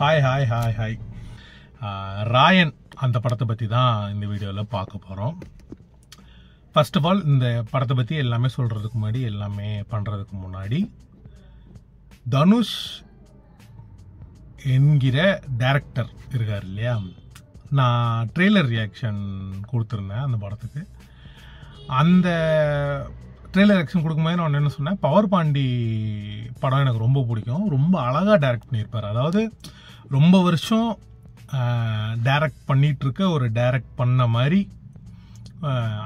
Hi hi hi hi Raayan அந்த படத்தை பற்றி தான் இந்த வீடியோவில் பார்க்க போகிறோம். ஃபர்ஸ்ட் ஆஃப் ஆல் இந்த படத்தை பற்றி எல்லாமே சொல்கிறதுக்கு முன்னாடி எல்லாமே பண்ணுறதுக்கு முன்னாடி தனுஷ் என்கிற டைரக்டர் இருக்கார் இல்லையா, நான் ட்ரெய்லர் ரியாக்ஷன் கொடுத்துருந்தேன் அந்த படத்துக்கு. அந்த ட்ரெய்லர் ரியாக்ஷன் கொடுக்கும்போது நான் என்ன சொன்னேன், பவர் பாண்டி படம் எனக்கு ரொம்ப பிடிக்கும், ரொம்ப அழகாக டைரக்ட் பண்ணியிருப்பார். அதாவது ரொம்ப வருஷம் டைரக்ட் பண்ணிகிட்ருக்க ஒரு டைரக்ட் பண்ண மாதிரி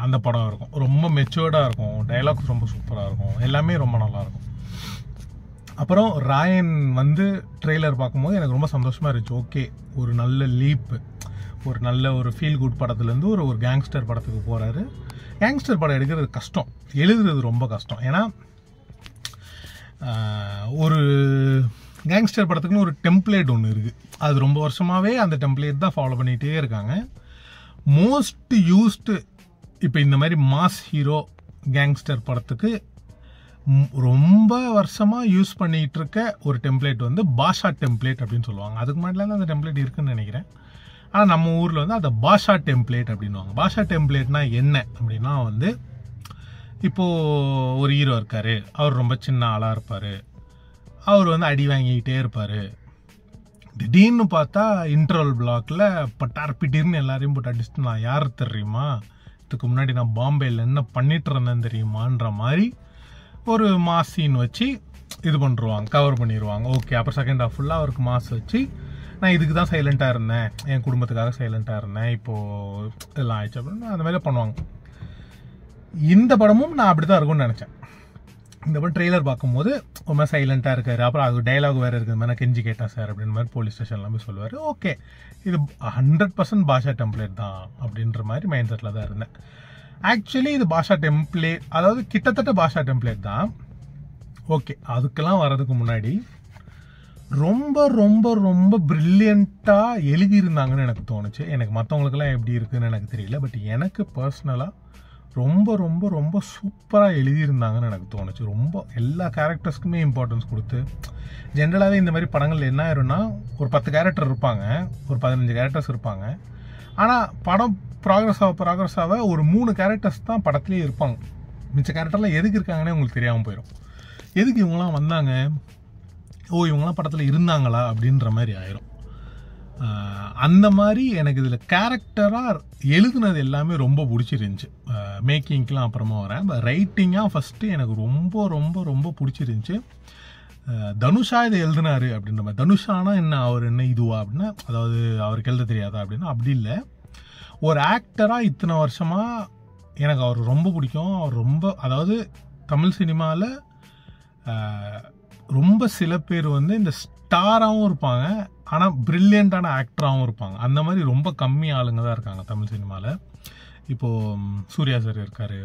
அந்த படம் இருக்கும். ரொம்ப மெச்சூர்டாக இருக்கும், டைலாக்ஸ் ரொம்ப சூப்பராக இருக்கும், எல்லாமே ரொம்ப நல்லாயிருக்கும். அப்புறம் ராயன் ட்ரெய்லர் பார்க்கும்போது எனக்கு ரொம்ப சந்தோஷமாக இருந்துச்சு. ஓகே, ஒரு நல்ல லீப்பு, ஒரு நல்ல ஒரு ஃபீல் குட் படத்துலேருந்து ஒரு கேங்ஸ்டர் படத்துக்கு போகிறாரு. கேங்ஸ்டர் படம் எடுக்கிறது கஷ்டம், எழுதுறது ரொம்ப கஷ்டம். ஏன்னா ஒரு கேங்ஸ்டர் படத்துக்குன்னு ஒரு டெம்ப்ளேட் ஒன்று இருக்குது, அது ரொம்ப வருஷமாகவே அந்த டெம்ப்ளேட் தான் ஃபாலோ பண்ணிகிட்டே இருக்காங்க. மோஸ்ட் யூஸ்டு இப்போ இந்த மாதிரி மாஸ் ஹீரோ கேங்ஸ்டர் படத்துக்கு ரொம்ப வருஷமாக யூஸ் பண்ணிகிட்டு இருக்க ஒரு டெம்ப்ளேட் பாஷா டெம்ப்ளேட் அப்படின்னு சொல்லுவாங்க. அதுக்கு முன்னாடிலாம் அந்த டெம்ப்ளேட் இருக்குன்னு நினைக்கிறேன். ஆனால் நம்ம ஊரில் அதை பாஷா டெம்ப்ளேட் அப்படின்வாங்க. பாஷா டெம்ப்ளேட்னா என்ன அப்படின்னா இப்போது ஒரு ஹீரோ இருக்கார், அவர் ரொம்ப சின்ன ஆளாக இருப்பார், அவர் அடி வாங்கிக்கிட்டே இருப்பார். திடீர்னு பார்த்தா இன்டர்வல் பிளாக்கில் பட்டார்பிட்டிர்னு எல்லாரையும் போட்டு அடிச்சுட்டு, நான் யார் தெரியுமா, இதுக்கு முன்னாடி நான் பாம்பேயில் என்ன பண்ணிட்டு இருந்தேன் தெரியுமான்ற மாதிரி ஒரு மாஸ் சீன் வச்சு இது பண்ணுருவாங்க, கவர் பண்ணிடுவாங்க. ஓகே, அப்புறம் செகண்ட் ஹாஃப் ஃபுல்லாக அவருக்கு மாஸ் வச்சு, நான் இதுக்கு தான் சைலண்ட்டாக இருந்தேன், என் குடும்பத்துக்காக சைலண்ட்டாக இருந்தேன், இப்போது இதெல்லாம் ஆயிடுச்சு அப்படின்னு அந்த மாதிரி பண்ணுவாங்க. இந்த படமும் நான் அப்படி தான் இருக்கும்னு நினச்சேன். இந்த படம் ட்ரெய்லர் பார்க்கும்போது ரொம்ப சைலண்ட்டாக இருக்காரு, அப்புறம் அது டைலாக் வேறு இருக்குது, மாதிரி கெஞ்சி கேட்டேன் சார் அப்படின்னு மாதிரி போலீஸ் ஸ்டேஷன்லாம் போய் சொல்லுவார். ஓகே, இது 100% பாஷா டெம்ப்ளேட் தான் அப்படின்ற மாதிரி மைண்ட் செட்டில் தான் இருந்தேன். ஆக்சுவலி இது பாஷா டெம்ப்ளேட், அதாவது கிட்டத்தட்ட பாஷா டெம்ப்ளேட் தான். ஓகே, அதுக்கெல்லாம் வர்றதுக்கு முன்னாடி ரொம்ப ரொம்ப ரொம்ப பிரில்லியண்ட்டாக எழுதியிருந்தாங்கன்னு எனக்கு தோணுச்சு. எனக்கு மற்றவங்களுக்கெல்லாம் எப்படி இருக்குதுன்னு எனக்கு தெரியல, பட் எனக்கு பர்சனலாக ரொம்ப ரொம்ப ரொம்ப சூப்பராக எழுதியிருந்தாங்கன்னு எனக்கு தோணுச்சு. ரொம்ப எல்லா கேரக்டர்ஸ்க்குமே இம்பார்ட்டன்ஸ் கொடுத்து, ஜென்ரலாகவே இந்த மாதிரி படங்கள் என்ன ஆயிரும்னா, ஒரு 10 கேரக்டர் இருப்பாங்க, ஒரு 15 கேரக்டர்ஸ் இருப்பாங்க. ஆனால் படம் ப்ராக்ரஸ் ஆக ஒரு 3 கேரக்டர்ஸ் தான் படத்துலேயே இருப்பாங்க. மிச்ச கேரக்டர்லாம் எதுக்கு இருக்காங்கன்னே உங்களுக்கு தெரியாமல் போயிடும். எதுக்கு இவங்களாம் வந்தாங்க, ஓ இவங்களாம் படத்தில் இருந்தாங்களா அப்படின்ற மாதிரி ஆயிரும். அந்த மாதிரி எனக்கு இதில் கேரக்டராக எழுதுனது எல்லாமே ரொம்ப பிடிச்சிருந்துச்சி. மேக்கிங்க்கெலாம் அப்புறமா வரேன். ரைட்டிங்காக ஃபஸ்ட்டு எனக்கு ரொம்ப ரொம்ப ரொம்ப பிடிச்சிருந்துச்சி. தனுஷா இதை எழுதினாரு அப்படின்ற மாதிரி. தனுஷானா என்ன, அவர் என்ன இதுவா அப்படின்னா, அதாவது அவருக்கு எழுத தெரியாதா அப்படின்னா அப்படி இல்லை. ஒரு ஆக்டராக இத்தனை வருஷமாக எனக்கு அவர் ரொம்ப பிடிக்கும். அவர் ரொம்ப, அதாவது தமிழ் சினிமாவில் ரொம்ப சில பேர் இந்த ஸ்டாராகவும் இருப்பாங்க, ஆனால் பிரில்லியண்ட்டான ஆக்டராகவும் இருப்பாங்க. அந்த மாதிரி ரொம்ப கம்மி ஆளுங்க தான் இருக்காங்க தமிழ் சினிமாவில். இப்போது சூர்யா சார் இருக்கார்,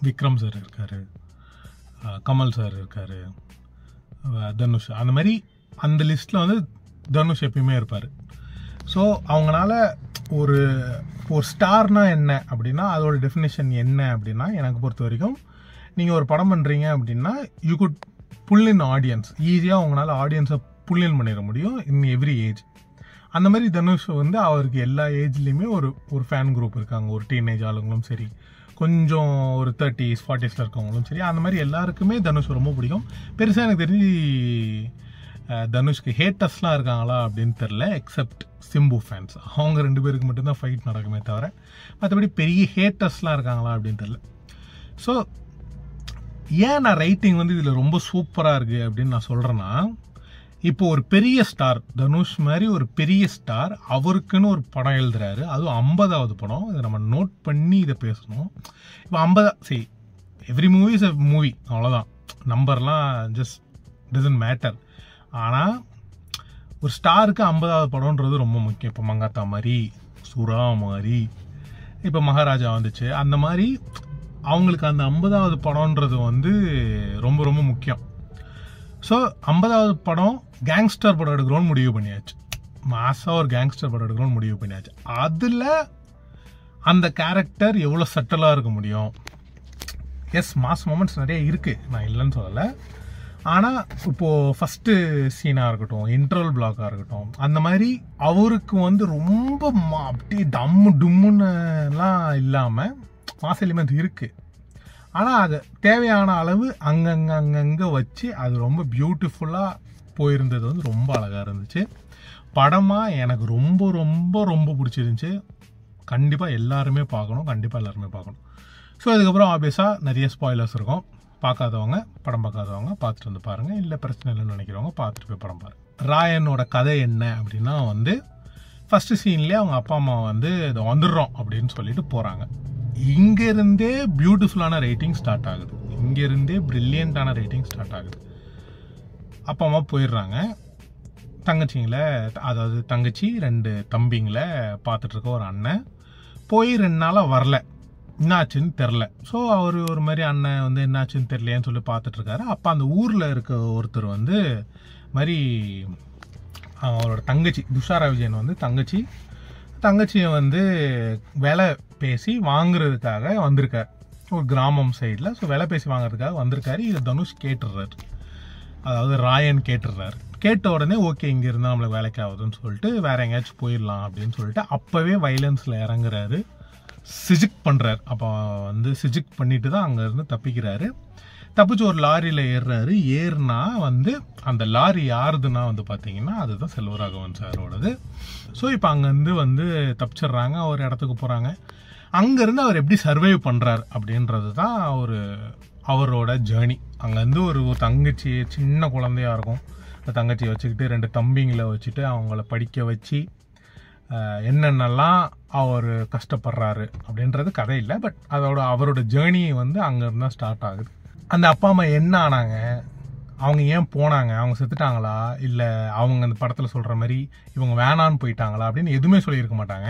விக்ரம் சார் இருக்கார், கமல் சார் இருக்கார், தனுஷ், அந்த மாதிரி அந்த லிஸ்ட்டில் தனுஷ் எப்பயுமே இருப்பார். ஸோ அவங்களால ஒரு ஸ்டார்னா என்ன அப்படின்னா அதோட டெஃபினேஷன் என்ன அப்படின்னா, எனக்கு பொறுத்த வரைக்கும் நீங்கள் ஒரு படம் பண்ணுறீங்க அப்படின்னா you could pull in audience. ஈஸியாக உங்களால் ஆடியன்ஸை புல் இன் பண்ணிட முடியும் இன் எவ்ரி ஏஜ். அந்த மாதிரி தனுஷ் அவருக்கு எல்லா ஏஜ்லேயுமே ஒரு ஃபேன் குரூப் இருக்காங்க. ஒரு டீனேஜ் ஆளுங்களும் சரி, கொஞ்சம் ஒரு 30s 40s இருக்கவங்களும் சரி, அந்த மாதிரி எல்லாருக்குமே தனுஷ் ரொம்ப பிடிக்கும். பெருசாக எனக்கு தெரிஞ்சு தனுஷ்க்கு ஹேட்டர்ஸ்லாம் இருக்காங்களா அப்படின்னு தெரில, எக்ஸப்ட் சிம்பு ஃபேன்ஸ். அவங்க 2 பேருக்கு மட்டும்தான் ஃபைட் நடக்குமே தவிர மற்றபடி பெரிய ஹேட்டர்ஸ்லாம் இருக்காங்களா அப்படின்னு தெரில. ஸோ ஏன் நான் ரைட்டிங் இதில் ரொம்ப சூப்பராக இருக்குது அப்படின்னு நான் சொல்கிறேன்னா, இப்போ ஒரு பெரிய ஸ்டார், தனுஷ் மாதிரி ஒரு பெரிய ஸ்டார், அவருக்குன்னு ஒரு படம் எழுதுறாரு, அதுவும் 50வது படம். இதை நம்ம நோட் பண்ணி இதை பேசணும். இப்போ 50 சரி, every movie is a movie, அவ்வளோதான். நம்பர்லாம் ஜஸ்ட் டசன்ட் மேட்டர். ஆனால் ஒரு ஸ்டாருக்கு 50வது படம்ன்றது ரொம்ப முக்கியம். இப்போ மங்காத்தா மாதிரி, சுறா மாதிரி, இப்போ மகாராஜா வந்துச்சு, அந்த மாதிரி அவங்களுக்கு அந்த 50வது படம்ன்றது ரொம்ப ரொம்ப முக்கியம். ஸோ 50வது படம் கேங்ஸ்டர் படம் எடுக்கிறோன்னு முடிவு பண்ணியாச்சு, மாசாக ஒரு கேங்ஸ்டர் படம் எடுக்கிறோன்னு முடிவு பண்ணியாச்சு. அதில் அந்த கேரக்டர் எவ்வளோ சட்டலாக இருக்க முடியும். எஸ், மாஸ் மொமெண்ட்ஸ் நிறைய இருக்குது, நான் இல்லைன்னு சொல்லலை. ஆனால் இப்போது ஃபஸ்ட்டு சீனாக இருக்கட்டும், இன்ட்ரோல் பிளாக்காக இருக்கட்டும், அந்த மாதிரி அவருக்கு வந்து ரொம்ப அப்படியே டம்மு டும்முன்னுலாம் இல்லாமல் மாஸ் எலிமெண்ட் இருக்குது. ஆனால் அது தேவையான அளவு அங்கங்கே வச்சு அது ரொம்ப பியூட்டிஃபுல்லாக போயிருந்தது வந்து ரொம்ப அழகாக இருந்துச்சு. படமாக எனக்கு ரொம்ப ரொம்ப ரொம்ப பிடிச்சிருந்துச்சி. கண்டிப்பாக எல்லாருமே பார்க்கணும். ஸோ அதுக்கப்புறம் ஆப்வியஸாக நிறைய ஸ்பாய்லர்ஸ் இருக்கும். பார்க்காதவங்க, படம் பார்க்காதவங்க பார்த்துட்டு வந்து பாருங்கள். இல்லை பிரச்சனை இல்லைன்னு நினைக்கிறவங்க பார்த்துட்டு போய் படம் பாருங்கள். ராயனோட கதை என்ன அப்படின்னா வந்து ஃபஸ்ட்டு சீன்லேயே அவங்க அப்பா அம்மா வந்து இதை வந்துடுறோம் அப்படின்னு சொல்லிட்டு போகிறாங்க. இங்கேருந்தே பியூட்டிஃபுல்லான ரைட்டிங் ஸ்டார்ட் ஆகுது. இங்கேருந்தே ப்ரில்லியண்ட்டான ரைட்டிங் ஸ்டார்ட் ஆகுது. அப்பா அம்மா போயிடுறாங்க. அதாவது தங்கச்சி 2 தம்பிங்களை பார்த்துட்ருக்க ஒரு அண்ணன் போய் 2 நாளாக வரல. என்னாச்சுன்னு தெரில. ஸோ அவர் ஒரு மாதிரி அண்ணன் வந்து என்னாச்சுன்னு தெரிலையேன்னு சொல்லி பார்த்துட்ருக்காரு. அப்போ அந்த ஊரில் இருக்க ஒருத்தர் வந்து மாதிரி அவரோட தங்கச்சி துஷாரா விஜயன் வந்து தங்கச்சியை வந்து விலை பேசி வாங்குறதுக்காக வந்திருக்கார் ஒரு கிராமம் சைடில். ஸோ விலை பேசி வாங்குறதுக்காக வந்திருக்காரு. இது தனுஷ் கேட்டுடுறாரு, அதாவது ராயன் கேட்டுடுறாரு. கேட்ட உடனே ஓகே இங்கே இருந்தால் நம்மளுக்கு வேலைக்கு ஆகுதுன்னு சொல்லிட்டு வேற எங்கேயாச்சும் போயிடலாம் அப்படின்னு சொல்லிட்டு அப்போவே வைலன்ஸில் இறங்குறாரு, சிஜிக் பண்ணுறாரு. அப்போ வந்து சிஜிக் பண்ணிட்டு தான் அங்கேருந்து தப்பிக்கிறாரு. தப்பிச்சு ஒரு லாரியில் ஏறுனா வந்து அந்த லாரி யாருதுன்னா வந்து பார்த்தீங்கன்னா அதுதான் செல்வராகவன் சாரோடது. ஸோ இப்போ அங்கேருந்து வந்து தப்பிச்சிடுறாங்க, ஒரு இடத்துக்கு போகிறாங்க. அங்கேருந்து அவர் எப்படி சர்வைவ் பண்ணுறார் அப்படின்றது தான் அவரோட ஜேர்னி. அங்கேருந்து ஒரு தங்கச்சி சின்ன குழந்தையாக இருக்கும், அந்த தங்கச்சியை வச்சுக்கிட்டு 2 தம்பிங்களை வச்சுட்டு அவங்கள படிக்க வச்சு என்னென்னலாம் அவர் கஷ்டப்படுறாரு அப்படின்றது கதை இல்லை. பட் அவரோட ஜேர்னி வந்து அங்கேருந்து தான் ஸ்டார்ட் ஆகுது. அந்த அப்பா அம்மா என்ன ஆனாங்க, அவங்க ஏன் போனாங்க, அவங்க செத்துட்டாங்களா, இல்லை அவங்க அந்த படத்தில் சொல்கிற மாதிரி இவங்க வேணான்னு போயிட்டாங்களா அப்படின்னு எதுவுமே சொல்லியிருக்க மாட்டாங்க.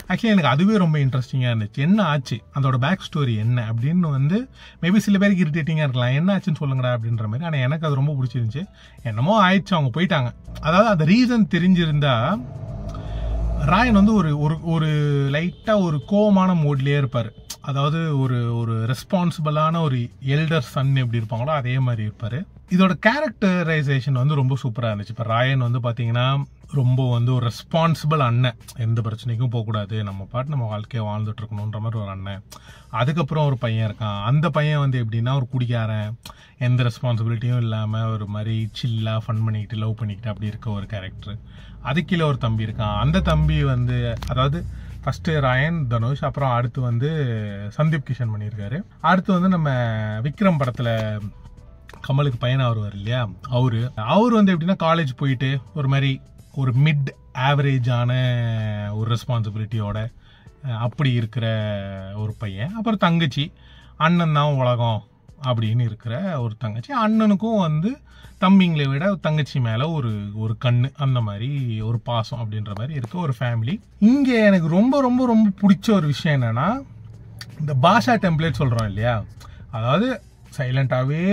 ஆக்சுவலி எனக்கு அதுவே ரொம்ப இன்ட்ரெஸ்டிங்காக இருந்துச்சு. என்ன ஆச்சு, அதோட பேக் ஸ்டோரி என்ன அப்படின்னு வந்து மேபி சில பேருக்கு இரிட்டேட்டிங்காக இருக்கலாம், என்ன ஆச்சுன்னு சொல்லுங்கடா அப்படின்ற மாதிரி. ஆனால் எனக்கு அது ரொம்ப பிடிச்சிருந்துச்சு. என்னமோ ஆயிடுச்சு, அவங்க போயிட்டாங்க. அதாவது அந்த ரீசன் தெரிஞ்சிருந்தா ராயன் வந்து ஒரு லைட்டாக ஒரு கோவமான மோட்லேயே இருப்பார். அதாவது ஒரு ரெஸ்பான்சிபிளான ஒரு எல்டர் சன் எப்படி இருப்பாங்களோ அதே மாதிரி இருப்பார். இதோட கேரக்டரைசேஷன் வந்து ரொம்ப சூப்பராக இருந்துச்சு. இப்போ ராயன் வந்து பார்த்தீங்கன்னா ரொம்ப வந்து ஒரு ரெஸ்பான்சிபிள் அண்ணன், எந்த பிரச்சனைக்கும் போகக்கூடாது, நம்ம பாட்டு நம்ம வாழ்க்கையை வாழ்ந்துட்டு இருக்கணுன்ற மாதிரி ஒரு அண்ணன். அதுக்கப்புறம் ஒரு பையன் இருக்கான். அந்த பையன் வந்து எப்படின்னா ஒரு குடிக்காரன், எந்த ரெஸ்பான்சிபிலிட்டியும் இல்லாமல் ஒரு மாதிரி சில்லாக ஃபன் பண்ணிக்கிட்டு லவ் பண்ணிக்கிட்டு அப்படி இருக்க ஒரு கேரக்டர். அது கீழே ஒரு தம்பி இருக்கான். அந்த தம்பி வந்து அதாவது ஃபஸ்ட்டு ராயன், தனுஷ், அப்புறம் அடுத்து வந்து சந்தீப் கிஷன் பண்ணியிருக்காரு. அடுத்து வந்து நம்ம விக்ரம் படத்தில் கமலுக்கு பையனாக வருவார் இல்லையா, அவர் வந்து எப்படின்னா காலேஜ் போயிட்டு ஒரு மாதிரி ஒரு மிட் ஆவரேஜான ஒரு ரெஸ்பான்சிபிலிட்டியோட அப்படி இருக்கிற ஒரு பையன். அப்புறம் தங்கச்சி, அண்ணன் தான் உலகம் அப்படின்னு இருக்கிற ஒரு தங்கச்சி. அண்ணனுக்கும் வந்து தம்பிங்களை விட தங்கச்சி மேலே ஒரு கண்ணு, அந்த மாதிரி ஒரு பாசம் அப்படின்ற மாதிரி இருக்க ஒரு ஃபேமிலி. இங்கே எனக்கு ரொம்ப ரொம்ப ரொம்ப பிடிச்ச ஒரு விஷயம் என்னென்னா, இந்த பாஷா டெம்ப்ளேட் சொல்கிறோம் இல்லையா, அதாவது சைலண்டாகவே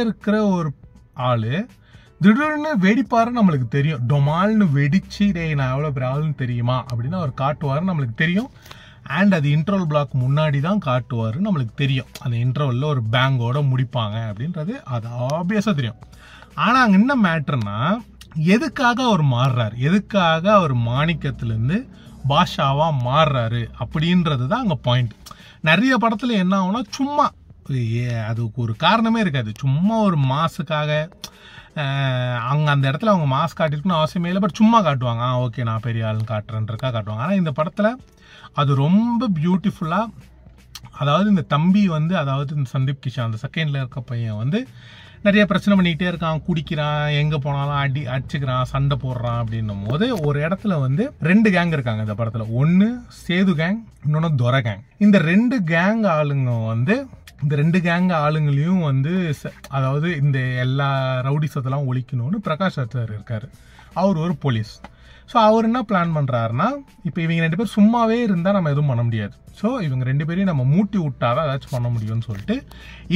இருக்கிற ஒரு ஆள் திடீர்னு வெடிப்பாரு, நம்மளுக்கு தெரியும். டொமால்னு வெடிச்சு டேய் நான் எவ்வளோ பெரிய ஆளுன்னு தெரியுமா அப்படின்னு அவர் காட்டுவார், நம்மளுக்கு தெரியும். அண்ட் அது இன்டர்வல் பிளாக் முன்னாடி தான் காட்டுவார், நம்மளுக்கு தெரியும். அந்த இன்டர்வலில் ஒரு பேங்கோட முடிப்பாங்க அப்படின்றது அது ஆப்வியஸாக தெரியும். ஆனால் அங்கே என்ன மேட்டர்னா, எதுக்காக அவர் மாறுறாரு, எதுக்காக அவர் மாணிக்கத்துலேருந்து பாஷாவாக மாறுறாரு அப்படின்றது தான் அங்கே பாயிண்ட். நிறைய படத்தில் என்ன ஆகும்னா சும்மா அதுக்கு ஒரு காரணமே இருக்காது, சும்மா ஒரு மாசுக்காக அங்கே அந்த இடத்துல அவங்க மாஸ் காட்டிருக்குன்னு அவசியமே இல்லை, பட் சும்மா காட்டுவாங்க. ஓகே நான் பெரிய ஆளுன்னு காட்டுறேன்றக்கா காட்டுவாங்க. ஆனால் இந்த படத்தில் அது ரொம்ப பியூட்டிஃபுல்லாக, அதாவது இந்த தம்பி வந்து, அதாவது இந்த சந்தீப் கிஷன் அந்த செகண்டில் இருக்க பையன் வந்து நிறைய பிரச்சனை பண்ணிக்கிட்டே இருக்கான், குடிக்கிறான், எங்கே போனாலும் அடிச்சுக்கிறான், சண்டை போடுறான் அப்படின்னும் போது ஒரு இடத்துல வந்து 2 கேங் இருக்காங்க இந்த படத்தில். ஒன்று சேது கேங், இன்னொன்று துரை கேங். இந்த 2 கேங் ஆளுங்க வந்து இந்த 2 கேங் ஆளுங்களையும் வந்து அதாவது இந்த எல்லா ரவுடிசத்தெல்லாம் ஒழிக்கணும்னு பிரகாஷ் ராஜ் சார் இருக்கார். அவர் ஒரு போலீஸ். ஸோ அவர் என்ன பிளான் பண்ணுறாருன்னா, இப்போ இவங்க 2 பேர் சும்மாவே இருந்தால் நம்ம எதுவும் பண்ண முடியாது. ஸோ இவங்க 2 பேரையும் நம்ம மூட்டி விட்டாதான் ஏதாச்சும் பண்ண முடியும்னு சொல்லிட்டு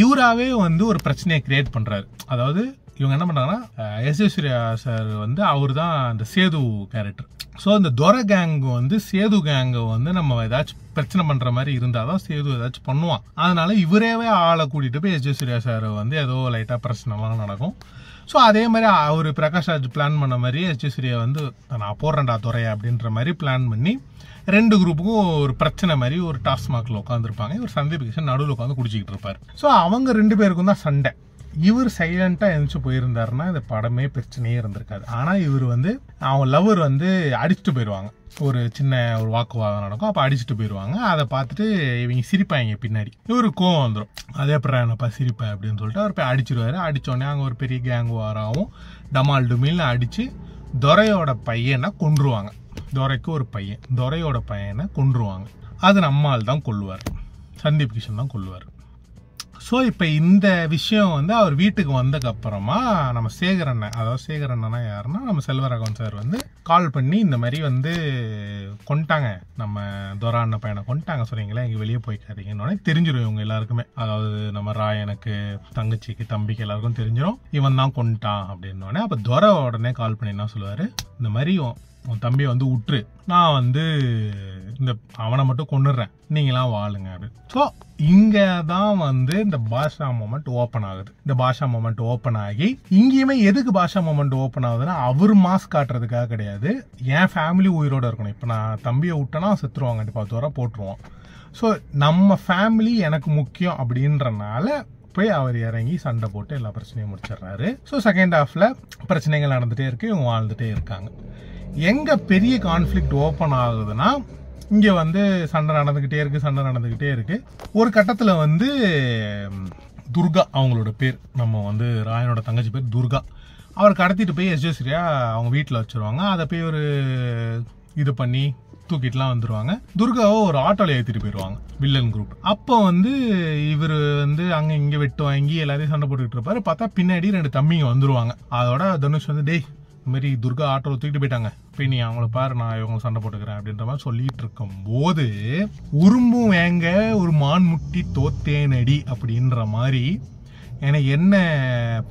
இவராகவே வந்து ஒரு பிரச்சனையை கிரியேட் பண்ணுறாரு. அதாவது இவங்க என்ன பண்ணாங்கன்னா எஸ் ஜே சூர்யா சார் வந்து அவர் தான் அந்த சேது கேரக்டர். ஸோ இந்த துரை கேங் வந்து சேது கேங்கை வந்து நம்ம ஏதாச்சும் பிரச்சனை பண்ற மாதிரி இருந்தாதான் சேது ஏதாச்சும் பண்ணுவான். அதனால இவரேவே ஆளை கூட்டிட்டு போய் எஸ் ஜே சூர்யா சார் வந்து ஏதோ லைட்டா பிரச்சனைலாம் நடக்கும். ஸோ அதே மாதிரி அவர் பிரகாஷ் ராஜ் பிளான் பண்ண மாதிரி எஸ் ஜே சூர்யா வந்து நான் போடுறேன்டா துரைய அப்படின்ற மாதிரி பிளான் பண்ணி 2 குரூப்புக்கும் ஒரு பிரச்சனை மாதிரி ஒரு டாஸ்மாக்ல உட்காந்துருப்பாங்க. இவர் சந்தீப் கிஷன் நடுவில் உட்காந்து குடிச்சிக்கிட்டு இருப்பாரு. ஸோ அவங்க 2 பேருக்கும் தான் சண்டை. இவர் சைலண்டா எழுந்து போயிருந்தாருன்னா இந்த படமே பிரச்சனையே இருந்திருக்காது. ஆனா இவர் வந்து அவங்க லவர் வந்து அடிச்சுட்டு போயிடுவாங்க. ஒரு சின்ன ஒரு வாக்குவாதம் நடக்கும். அப்ப அடிச்சுட்டு போயிடுவாங்க. அதை பார்த்துட்டு இவங்க சிரிப்பாங்க. பின்னாடி இவருக்கு கோவம் வந்துடும். அதே அப்புறம் என்னப்பா சிரிப்பேன் அப்படின்னு சொல்லிட்டு அவர் போய் அடிச்சிருவாரு. அடிச்சோடனே அங்க ஒரு பெரிய கேங் வாராவும் டமால் டுமில்னு அடிச்சு துரையோட பையனை கொன்றுவாங்க. துரைக்கு ஒரு பையன், துரையோட பையனை கொன்றுவாங்க. அது நம்மால் தான் கொல்லுவார், சந்தீப் கிஷன் தான் கொல்லுவார். ஸோ இப்போ இந்த விஷயம் வந்து அவர் வீட்டுக்கு வந்ததுக்கு அப்புறமா நம்ம சேகரண்ண, அதாவது சேகரண்ணனா யாருன்னா நம்ம செல்வராகவன் சார் வந்து கால் பண்ணி இந்த மாதிரி வந்து கொண்டாங்க, நம்ம துரை அண்ணன் பையனை கொண்டாங்க சொல்றீங்களா, இங்கே வெளியே போய்க்காதீங்கன்னு தெரிஞ்சிடும் இவங்க எல்லாருக்குமே. அதாவது நம்ம ராயனுக்கு, தங்கச்சிக்கு, தம்பிக்கு எல்லாருக்கும் தெரிஞ்சிடும் இவன் தான் கொண்டான் அப்படின்னோடனே. அப்போ துரை உடனே கால் பண்ணி என்ன சொல்லுவாரு, இந்த மாதிரி உன் தம்பியை வந்து விட்டுரு, நான் வந்து இந்த அவனை மட்டும் கொண்டுடுறேன், நீங்களாம் வாழுங்க அப்படின்னு. ஸோ இங்க தான் வந்து இந்த பாஷா மொமெண்ட் ஓப்பன் ஆகுது. இந்த பாஷா மொமெண்ட் ஓப்பன் ஆகி இங்கேயுமே எதுக்கு பாஷா மொமெண்ட் ஓப்பன் ஆகுதுன்னா அவர் மாஸ் காட்டுறதுக்காக கிடையாது, என் ஃபேமிலி உயிரோட இருக்கணும். இப்போ நான் தம்பியை விட்டேன்னா செத்துருவாங்க, 10 வரை போட்டுருவோம். ஸோ நம்ம ஃபேமிலி எனக்கு முக்கியம் அப்படின்றனால போய் அவர் இறங்கி சண்டை போட்டு எல்லா பிரச்சனையும் முடிச்சிடுறாரு. ஸோ செகண்ட் ஹாஃப்ல பிரச்சனைகள் நடந்துட்டே இருக்கு, இவங்க வாழ்ந்துட்டே இருக்காங்க. எங்க பெரிய கான்ஃபிளிக்ட் ஓப்பன் ஆகுதுன்னா இங்க வந்து சண்டை நடந்துகிட்டே இருக்கு. ஒரு கட்டத்துல வந்து துர்கா அவங்களோட பேர், நம்ம வந்து ராயனோட தங்கச்சி பேர் துர்கா, அவர் கடத்திட்டு போய் எஸ் ஜே சூர்யா அவங்க வீட்டில் வச்சிருவாங்க. அதை போய் ஒரு இது பண்ணி தூக்கிட்டுலாம் வந்துருவாங்க. துர்காவை ஒரு ஆட்டோல ஏற்றிட்டு போயிடுவாங்க வில்லன் குரூப். அப்போ வந்து இவர் வந்து அங்க இங்க வெட்டு வாங்கி எல்லாரையும் சண்டை போட்டுக்கிட்டு இருப்பாரு. பார்த்தா பின்னாடி 2 தம்பிங்க வந்துருவாங்க. அதோட தனுஷ் வந்து டேய் இந்த மாதிரி துர்கா ஆட்டோல தூக்கிட்டு போயிட்டாங்க, போய் நீ அவங்கள பாரு, நான் இவங்களை சண்டை போட்டுக்கிறேன் அப்படின்ற மாதிரி சொல்லிட்டு இருக்கும் போது உரும்பும் வேங்க ஒரு மான் முட்டி தோத்தேனடி அப்படின்ற மாதிரி எனக்கு என்ன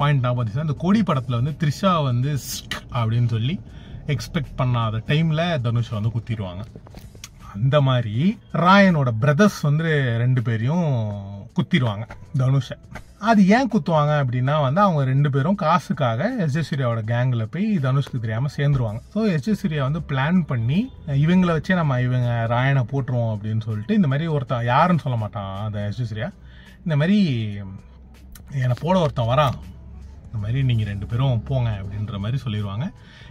பாயிண்ட் நான் பார்த்துச்சா, இந்த கொடி படத்துல வந்து த்ரிஷா வந்து அப்படின்னு சொல்லி எக்ஸ்பெக்ட் பண்ணாத டைம்ல தனுஷ் வந்து குத்திடுவாங்க. அந்த மாதிரி ராயனோட பிரதர்ஸ் வந்து 2 பேரையும் குத்திடுவாங்க தனுஷை. அது ஏன் குத்துவாங்க அப்படின்னா வந்து அவங்க 2 பேரும் காசுக்காக எஸ் ஜே சூர்யாவோட கேங்ல போய் தனுஷ்க்கு தெரியாம சேர்ந்துருவாங்க. ஸோ எஸ் ஜே சூர்யா வந்து பிளான் பண்ணி இவங்களை வச்சே நம்ம இவங்க ராயனை போட்டுருவோம் அப்படின்னு சொல்லிட்டு இந்த மாதிரி ஒருத்தன் யாருன்னு சொல்ல மாட்டான் அந்த எஸ் ஜே சூர்யா, இந்த மாதிரி என்னை போட ஒருத்தன் வரான், இந்த மாதிரி நீங்க 2 பேரும் போங்க அப்படின்ற மாதிரி சொல்லிடுவாங்க.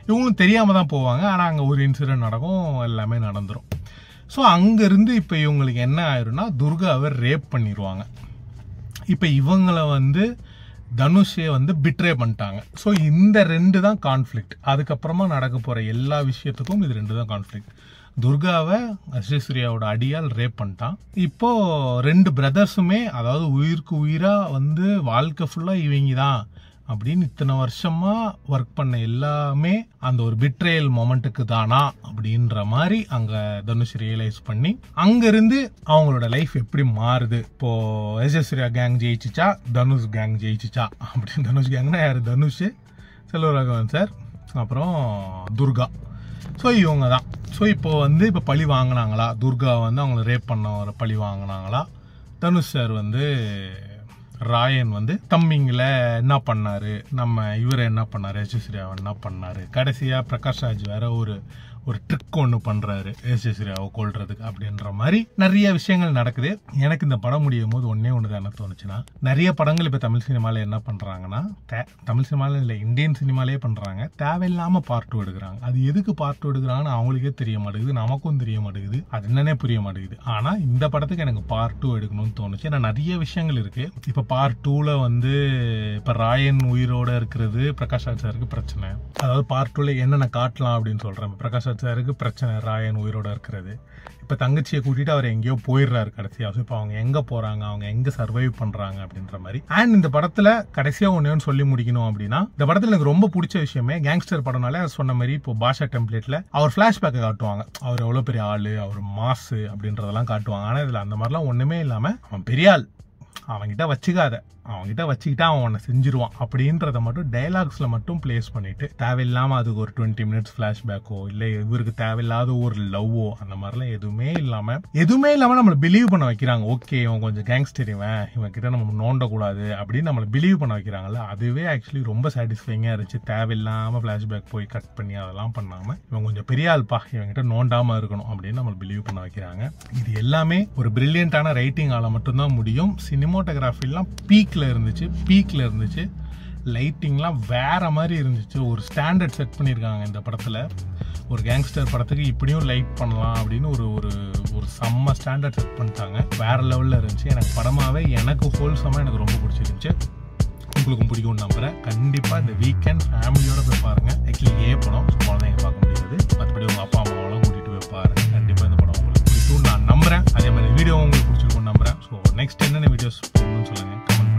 இவங்களும் தெரியாம தான் போவாங்க. ஆனா அங்க ஒரு இன்சிடென்ட் நடக்கும், எல்லாமே நடந்துரும். ஸோ அங்கிருந்து இப்போ இவங்களுக்கு என்ன ஆயிரும்னா துர்காவை ரேப் பண்ணிடுவாங்க. இப்போ இவங்களை வந்து தனுஷே வந்து பிட்ரே பண்ணிட்டாங்க. ஸோ இந்த 2 தான் கான்ஃப்ளிக்ட். அதுக்கப்புறமா நடக்க போற எல்லா விஷயத்துக்கும் இது 2 தான் கான்ஃப்ளிக்ட். துர்காவை எஸ் ஜே சூர்யாவோட அடியால் ரேப் பண்ணிட்டான். இப்போ 2 பிரதர்ஸுமே, அதாவது உயிருக்கு உயிரா வந்து வாழ்க்கை ஃபுல்லா இவங்க தான் அப்படின்னு இத்தனை வருஷமா ஒர்க் பண்ண எல்லாமே அந்த ஒரு பிட்ரேயல் மொமெண்ட்டுக்கு தானா அப்படின்ற மாதிரி அங்க தனுஷ் ரியலைஸ் பண்ணி அங்கிருந்து அவங்களோட லைஃப் எப்படி மாறுது. இப்போ எஸ் ஜே சூர்யா கேங் ஜெயிச்சுச்சா, தனுஷ் கேங் ஜெயிச்சுச்சா அப்படின்னு. தனுஷ் கேங்னா யாரு, தனுஷ், செல்வராகவன் சார், அப்புறம் துர்கா. ஸோ இவங்க தான். ஸோ இப்போ வந்து இப்போ பழி வாங்கினாங்களா, துர்கா வந்து அவங்கள ரேப் பண்ண ஒரு பழி வாங்கினாங்களா, தனுஷ் சார் வந்து ராயன் வந்து தம்பிங்கள என்ன பண்ணாரு, நம்ம இவரை என்ன பண்ணாரு, எஸ் ஜே சூர்யாவை என்ன பண்ணாரு, கடைசியா பிரகாஷ் ராஜ் வேற ஒரு ட்ரிக் ஒன்று பண்றாரு எஸ் ஜே சூர்யாவை கொல்றதுக்கு அப்படின்ற மாதிரி நிறைய விஷயங்கள் நடக்குது. எனக்கு இந்த படம் முடியும் போது ஒன்னே ஒன்று என்ன தோணுச்சுன்னா, நிறைய படங்கள் இப்போ தமிழ் சினிமால என்ன பண்றாங்கன்னா, தமிழ் சினிமால இல்லை இந்தியன் சினிமாலே பண்றாங்க, தேவையில்லாம பார்ட் 2 எடுக்கிறாங்க. அது எதுக்கு பார்ட் 2 எடுக்கிறாங்கன்னு அவங்களுக்கே தெரிய மாட்டேங்குது, நமக்கும் தெரிய மாட்டேங்குது, அது என்னன்னே புரிய மாட்டேங்குது. ஆனா இந்த படத்துக்கு எனக்கு பார்ட் 2 எடுக்கணும்னு தோணுச்சு. ஏன்னா நிறைய விஷயங்கள் இருக்கு. இப்ப பார்ட் 2ல வந்து இப்ப ராயன் உயிரோட இருக்கிறது பிரகாஷ் ராஜ் சாருக்கு பிரச்சனை. அதாவது பார்ட் 2ல என்னென்ன காட்டலாம் அப்படின்னு சொல்றேன். பிரகாஷ் ராஜ் சாருக்கு பிரச்சனை ராயன் உயிரோட இருக்கிறது. இப்ப தங்கச்சியை கூட்டிட்டு அவர் எங்கேயோ போயிடுறாரு கடைசியா. இப்ப அவங்க எங்க போறாங்க, அவங்க எங்க சர்வைவ் பண்றாங்க அப்படின்ற மாதிரி. அண்ட் இந்த படத்துல கடைசியா ஒன்னு சொல்லி முடிக்கணும் அப்படின்னா, இந்த படத்துல எனக்கு ரொம்ப பிடிச்ச விஷயமே கேங்ஸ்டர் படம்னாலே சொன்ன மாதிரி இப்போ பாஷா டெம்ப்ளேட்ல அவர் பிளாஷ்பேக்கை காட்டுவாங்க. அவர் எவ்வளவு பெரிய ஆளு, அவர் மாசு அப்படின்றதெல்லாம் காட்டுவாங்க. ஆனா இதுல அந்த மாதிரிலாம் ஒண்ணுமே இல்லாம அவன் பெரிய ஆள், அவன்கிட்ட வச்சுக்காத, அவன்கிட்ட வச்சுக்கிட்டா அவன் உன்னை செஞ்சிருவான் அப்படின்றத மட்டும் டைலாக்ஸ்ல மட்டும் பிளேஸ் பண்ணிட்டு, தேவையில்லாம அதுக்கு ஒரு 20 minutes ஃபிளாஷ்பேக்கோ இல்ல இவருக்கு தேவையில்லாத ஒரு லவ்வோ அந்த மாதிரிலாம் எதுவுமே இல்லாம நம்மளை பிலீவ் பண்ண வைக்கிறாங்க. ஓகே இவன் கொஞ்சம் கேங்ஸ்டர், இவன் கிட்ட நம்ம நோண்டக்கூடாது அப்படின்னு நம்மளை பிலீவ் பண்ண வைக்கிறாங்கல்ல, அதுவே ஆக்சுவலி ரொம்ப சாட்டிஸ்ஃபைங்கா இருந்துச்சு. தேவையில்லாம ஃபிளாஷ்பேக் போய் கட் பண்ணி அதெல்லாம் பண்ணாம இவன் கொஞ்சம் பெரிய ஆள்பா, இவன்கிட்ட நோண்டாம இருக்கணும் அப்படின்னு நம்மளை பிலீவ் பண்ண வைக்கிறாங்க. இது எல்லாமே ஒரு பிரில்லியண்டான ரைட்டிங் ஆல மட்டும்தான் முடியும். சினிமோட்டோகிராஃபிலாம் பீக்ல இருந்துச்சு, லைட்டிங்லாம் வேற மாதிரி இருந்துச்சு. ஒரு ஸ்டாண்டர்ட் செட் பண்ணியிருக்காங்க இந்த படத்துல. ஒரு கேங்ஸ்டர் படத்துக்கு இப்படியும் லைட் பண்ணலாம் அப்படின்னு ஒரு செம்ம ஸ்டாண்டர்ட் செட் பண்ணிட்டாங்க. வேற லெவல்ல இருந்துச்சு. எனக்கு படமாவே எனக்கு ஹோல்சமா எனக்கு ரொம்ப பிடிச்சிருந்துச்சு. உங்களுக்கும் பிடிக்கும்னு நம்புறேன். கண்டிப்பா இந்த வீக்கெண்ட் ஃபேமிலியோட போய் பாருங்க. ஆக்சுவலி படம் குழந்தைங்க பார்க்க முடியாது, மற்றபடி உங்க அப்பா அம்மாவெல்லாம் கூட்டிட்டு போய் பாருங்க. கண்டிப்பா இந்த படம் உங்களுக்கு பிடிக்கும்னு நான் நம்புறேன். அதே மாதிரி வீடியோ உங்களுக்கு பிடிச்சிருக்கும்னு நம்புறேன். ஸோ நெக்ஸ்ட் என்னென்ன வீடியோஸ் போடணும்னு சொல்லுங்க, கமெண்ட்